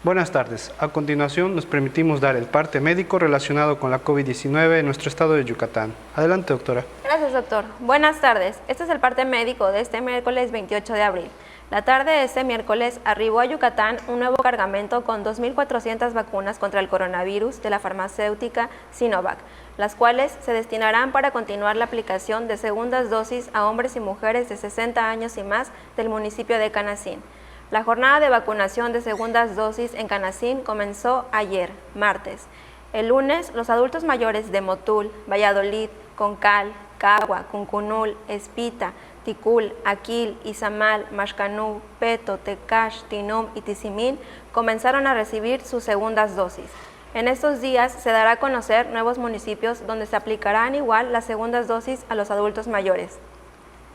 Buenas tardes. A continuación nos permitimos dar el parte médico relacionado con la COVID-19 en nuestro estado de Yucatán. Adelante, doctora. Gracias, doctor. Buenas tardes. Este es el parte médico de este miércoles 28 de abril. La tarde de este miércoles arribó a Yucatán un nuevo cargamento con 2.400 vacunas contra el coronavirus de la farmacéutica Sinovac, las cuales se destinarán para continuar la aplicación de segundas dosis a hombres y mujeres de 60 años y más del municipio de Canacín. La jornada de vacunación de segundas dosis en Canacín comenzó ayer, martes. El lunes, los adultos mayores de Motul, Valladolid, Concal, Cagua, Cuncunul, Espita, Ticul, Aquil, Izamal, Maxcanú, Peto, Tecash, Tinum y Tizimín comenzaron a recibir sus segundas dosis. En estos días se dará a conocer nuevos municipios donde se aplicarán igual las segundas dosis a los adultos mayores.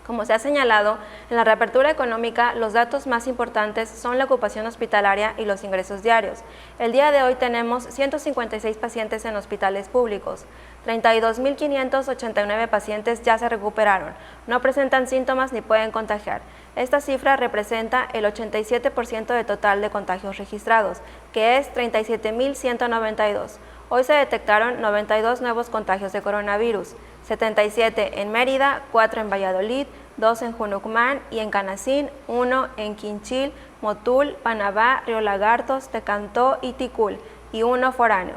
Como se ha señalado, en la reapertura económica los datos más importantes son la ocupación hospitalaria y los ingresos diarios. El día de hoy tenemos 156 pacientes en hospitales públicos, 32.589 pacientes ya se recuperaron, no presentan síntomas ni pueden contagiar. Esta cifra representa el 87% del total de contagios registrados, que es 37.192. Hoy se detectaron 92 nuevos contagios de coronavirus, 77 en Mérida, 4 en Valladolid, 2 en Junucmán y en Canacín, 1 en Quinchil, Motul, Panabá, Río Lagartos, Tecantó y Ticul, y 1 foráneo.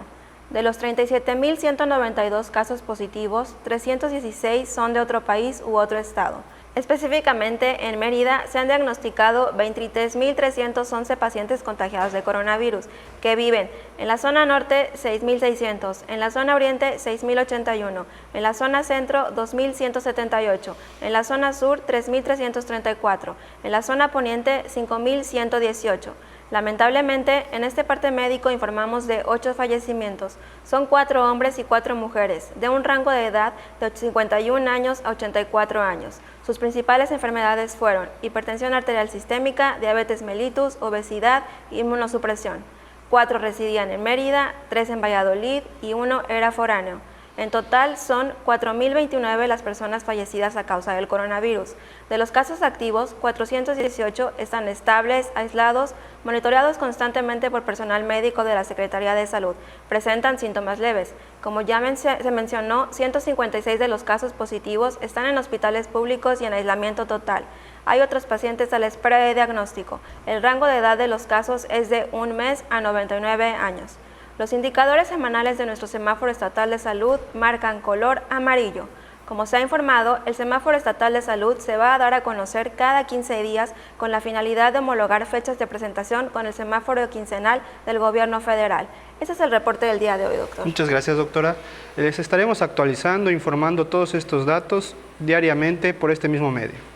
De los 37.192 casos positivos, 316 son de otro país u otro estado. Específicamente, en Mérida se han diagnosticado 23.311 pacientes contagiados de coronavirus, que viven en la zona norte 6.600, en la zona oriente 6.081, en la zona centro 2.178, en la zona sur 3.334, en la zona poniente 5.118. Lamentablemente, en este parte médico informamos de 8 fallecimientos. Son 4 hombres y 4 mujeres, de un rango de edad de 51 años a 84 años. Sus principales enfermedades fueron hipertensión arterial sistémica, diabetes mellitus, obesidad y inmunosupresión. 4 residían en Mérida, 3 en Valladolid y 1 era foráneo. En total son 4.029 las personas fallecidas a causa del coronavirus. De los casos activos, 418 están estables, aislados, monitoreados constantemente por personal médico de la Secretaría de Salud. Presentan síntomas leves. Como ya se mencionó, 156 de los casos positivos están en hospitales públicos y en aislamiento total. Hay otros pacientes a la espera de diagnóstico. El rango de edad de los casos es de 1 mes a 99 años. Los indicadores semanales de nuestro semáforo estatal de salud marcan color amarillo. Como se ha informado, el semáforo estatal de salud se va a dar a conocer cada 15 días con la finalidad de homologar fechas de presentación con el semáforo quincenal del gobierno federal. Ese es el reporte del día de hoy, doctor. Muchas gracias, doctora. Les estaremos actualizando, informando todos estos datos diariamente por este mismo medio.